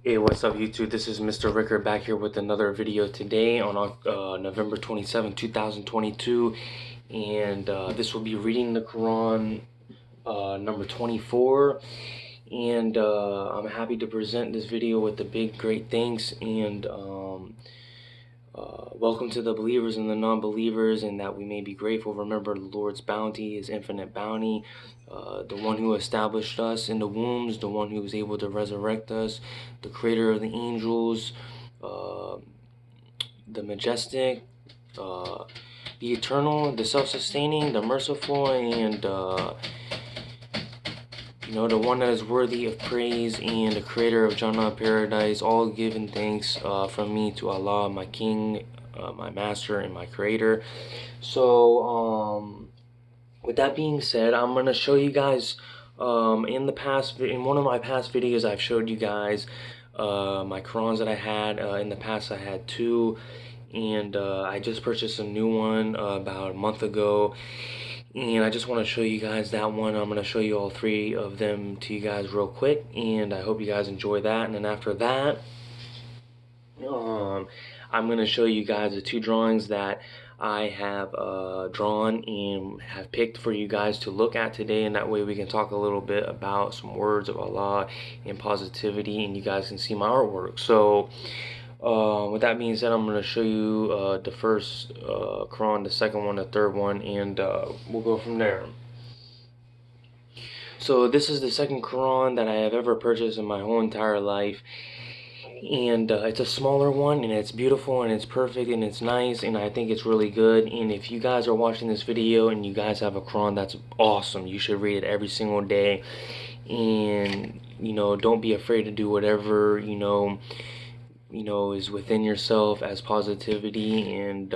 Hey, what's up YouTube? This is Mr. Ricker back here with another video today on November 27, 2022, and this will be reading the Quran number 24, and I'm happy to present this video with the big great thanks and welcome to the believers and the non-believers, and that we may be grateful. Remember the Lord's bounty, His infinite bounty, the one who established us in the wombs, the one who was able to resurrect us, the creator of the angels, uh, the majestic, the eternal, the self-sustaining, the merciful, and the one that is worthy of praise, and the creator of Jannah paradise. All giving thanks from me to Allah, my King, my Master, and my Creator. So, with that being said, I'm gonna show you guys. In one of my past videos, I've showed you guys my Qurans that I had. In the past, I had two, and I just purchased a new one about a month ago. And I just want to show you guys that one. I'm going to show you all three of them to you guys real quick, and I hope you guys enjoy that. And then after that, I'm going to show you guys the two drawings that I have drawn and have picked for you guys to look at today, and that way we can talk a little bit about some words of Allah and positivity, and you guys can see my artwork. So with that being said, I'm going to show you the first Quran, the second one, the third one, and we'll go from there. So this is the second Quran that I have ever purchased in my whole entire life, and it's a smaller one, and it's beautiful, and it's perfect, and it's nice, and I think it's really good. And if you guys are watching this video and you guys have a Quran, that's awesome. You should read it every single day, and don't be afraid to do whatever is within yourself as positivity, and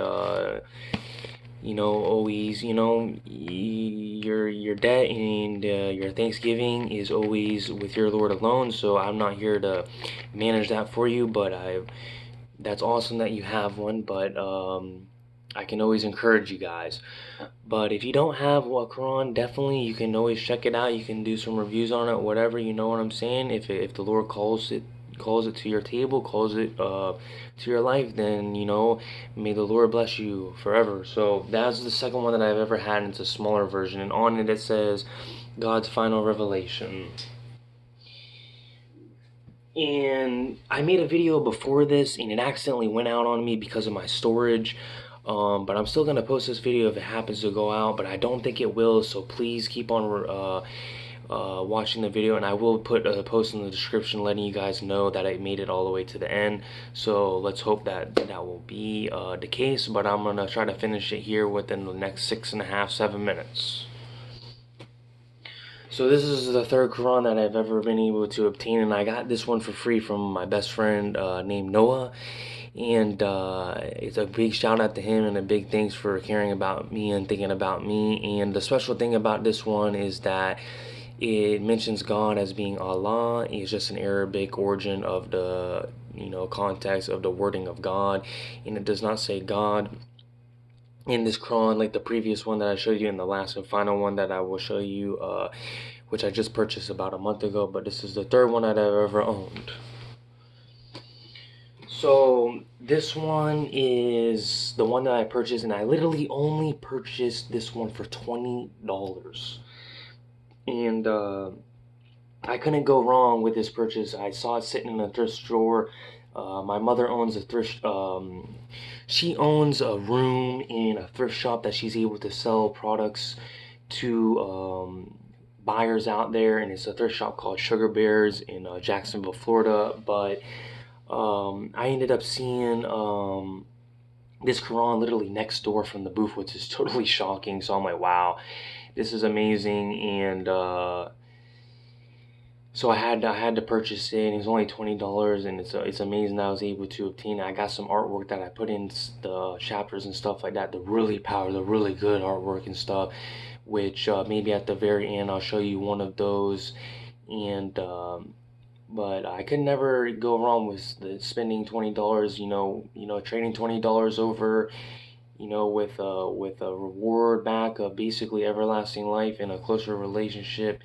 always, your debt and your thanksgiving is always with your Lord alone. So I'm not here to manage that for you, but that's awesome that you have one, but I can always encourage you guys. But if you don't have a Quran, definitely you can always check it out. You can do some reviews on it, whatever, you know what I'm saying. If the Lord calls it to your table, calls it to your life, then may the Lord bless you forever. So that's the second one that I've ever had, and it's a smaller version, and on it says God's final revelation. And I made a video before this, and it accidentally went out on me because of my storage. But I'm still gonna post this video if it happens to go out, but I don't think it will. So please keep on watching the video, and I will put a post in the description letting you guys know that I made it all the way to the end. So let's hope that will be the case. But I'm gonna try to finish it here within the next 6.5, 7 minutes. So this is the third Quran that I've ever been able to obtain, and I got this one for free from my best friend named Noah. And it's a big shout out to him, and a big thanks for caring about me and thinking about me. And the special thing about this one is that it mentions God as being Allah. It's just an Arabic origin of the context of the wording of God, and it does not say God in this Quran like the previous one that I showed you, in the last and final one that I will show you, which I just purchased about a month ago. But this is the third one that I've ever owned. So this one is the one that I purchased, and I literally only purchased this one for $20. And I couldn't go wrong with this purchase. I saw it sitting in a thrift store. My mother owns a thrift. She owns a room in a thrift shop that she's able to sell products to buyers out there, and it's a thrift shop called Sugar Bears in Jacksonville, Florida. But I ended up seeing this Quran literally next door from the booth, which is totally shocking. So I'm like, wow, this is amazing. And so I had to purchase it, and it was only $20, and it's amazing that I was able to obtain it. I got some artwork that I put in the chapters and stuff like that. The really good artwork and stuff, which maybe at the very end I'll show you one of those. And but I could never go wrong with spending $20. Trading $20 over, with a reward back of basically everlasting life and a closer relationship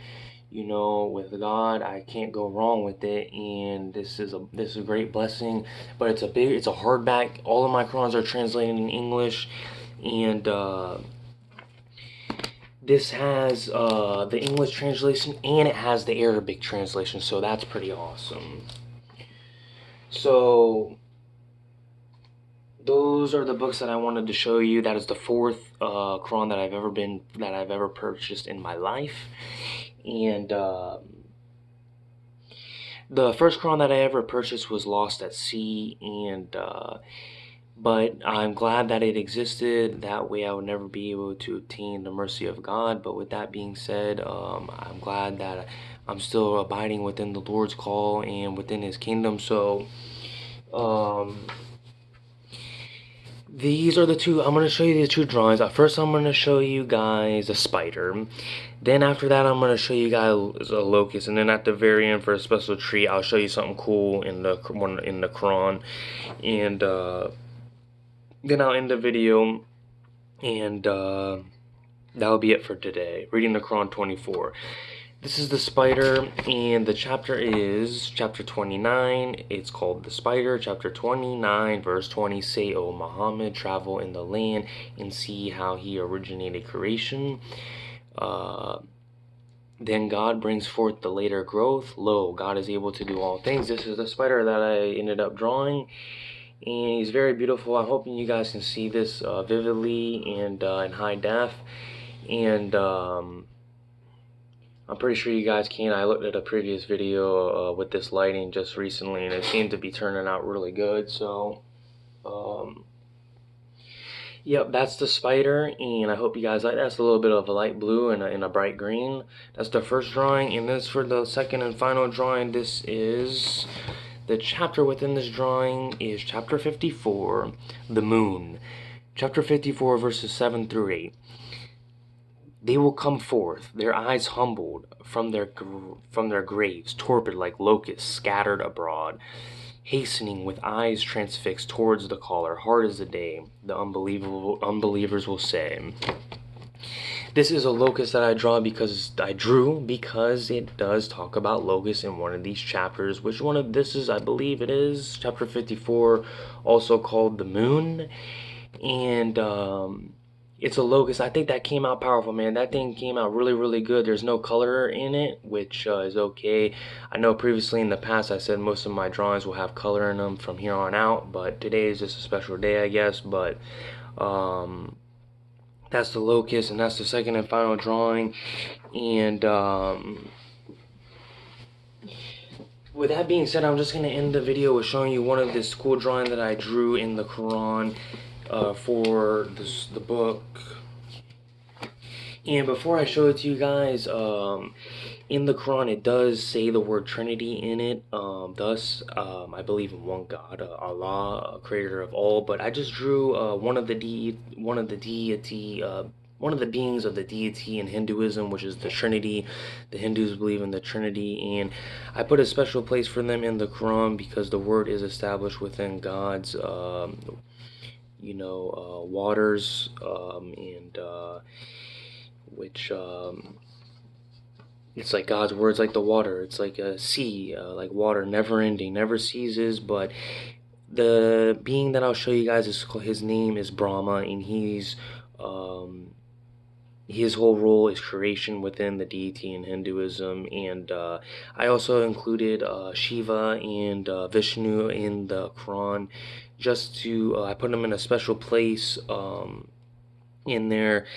You know, with God, I can't go wrong with it, and this is a great blessing. But it's a hardback. All of my Qurans are translated in English, and this has the English translation and it has the Arabic translation, so that's pretty awesome. So those are the books that I wanted to show you. That is the fourth Quran that I've ever purchased in my life, and the first Quran that I ever purchased was Lost at Sea, and but I'm glad that it existed. That way I would never be able to obtain the mercy of God. But with that being said, I'm glad that I'm still abiding within the Lord's call and within His kingdom. So these are the two. I'm going to show you the two drawings. First, I'm going to show you guys a spider. Then after that, I'm going to show you guys a locust. And then at the very end, for a special treat, I'll show you something cool in the Quran. And then I'll end the video. And that'll be it for today. Reading the Quran 24. This is the spider, and the chapter is chapter 29. It's called the spider. Chapter 29, verse 20. Say, O Muhammad, travel in the land and see how he originated creation. Then God brings forth the later growth. Lo, God is able to do all things. This is the spider that I ended up drawing, and he's very beautiful. I'm hoping you guys can see this vividly and in high def. And I'm pretty sure you guys can. I looked at a previous video with this lighting just recently, and it seemed to be turning out really good. So, yep, that's the spider, and I hope you guys like that. That's a little bit of a light blue and a bright green. That's the first drawing, and this for the second and final drawing. This is the chapter within this drawing is chapter 54, the moon. Chapter 54, verses 7 through 8. They will come forth, their eyes humbled, from their graves, torpid like locusts scattered abroad, hastening with eyes transfixed towards the caller, hard as the day, the unbelievers will say. This is a locust that I drew because it does talk about locusts in one of these chapters. Which one of this is? I believe it is chapter 54, also called the moon, and it's a locust. I think that came out powerful, man. That thing came out really, really good. There's no color in it, which is okay. I know previously in the past I said most of my drawings will have color in them from here on out, but today is just a special day, I guess. But that's the locust, and that's the second and final drawing. And with that being said, I'm just going to end the video with showing you one of this cool drawing that I drew in the Quran. For the book. And before I show it to you guys, in the Quran it does say the word Trinity in it. Thus, I believe in one God, Allah, creator of all. But I just drew one of the beings of the deity in Hinduism, which is the Trinity. The Hindus believe in the Trinity, and I put a special place for them in the Quran because the word is established within God's waters, and which it's like God's words, like the water. It's like a sea, like water, never ending, never ceases. But the being that I'll show you guys his name is Brahma, and his whole role is creation within the deity in Hinduism. And I also included Shiva and Vishnu in the Quran, just to I put them in a special place in there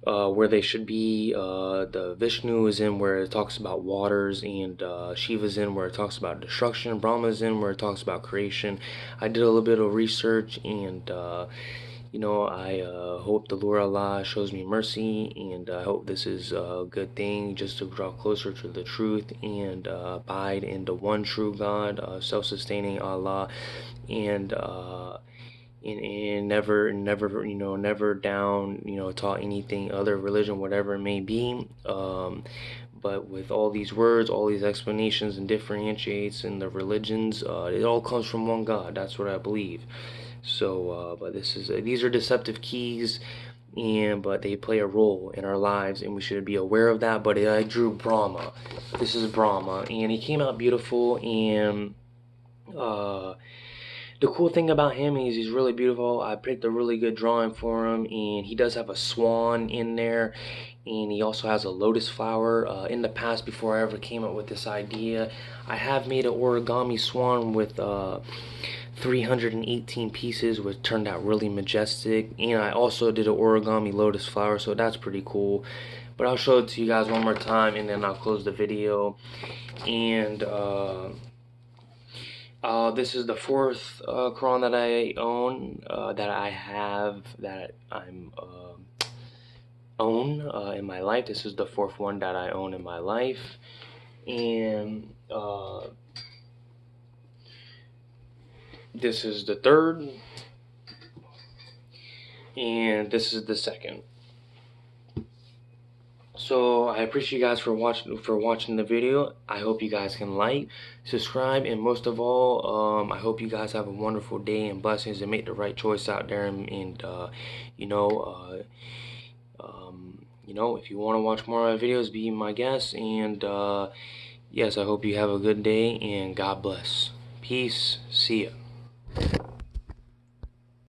where they should be. The Vishnu is in where it talks about waters, and Shiva's in where it talks about destruction. Brahma's in where it talks about creation. I did a little bit of research, and I hope the Lord Allah shows me mercy, and I hope this is a good thing just to draw closer to the truth and abide in the one true God, self-sustaining Allah, and never down, taught anything other religion, whatever it may be. But with all these words, all these explanations and differentiates in the religions, it all comes from one God. That's what I believe. So, but these are deceptive keys. but they play a role in our lives, and we should be aware of that. But I drew Brahma. This is Brahma, and he came out beautiful. And the cool thing about him is he's really beautiful. I picked a really good drawing for him, and he does have a swan in there, and he also has a lotus flower. In the past, before I ever came up with this idea, I have made an origami swan with 318 pieces, which turned out really majestic. And I also did an origami lotus flower, so that's pretty cool. But I'll show it to you guys one more time, and then I'll close the video. And this is the fourth Quran that I own, that I'm own in my life. This is the fourth one that I own in my life, and this is the third, and this is the second. So I appreciate you guys for watching the video. I hope you guys can like, subscribe, and most of all, I hope you guys have a wonderful day and blessings, and make the right choice out there. And if you want to watch more of my videos, be my guest. And yes, I hope you have a good day, and God bless. Peace. See ya.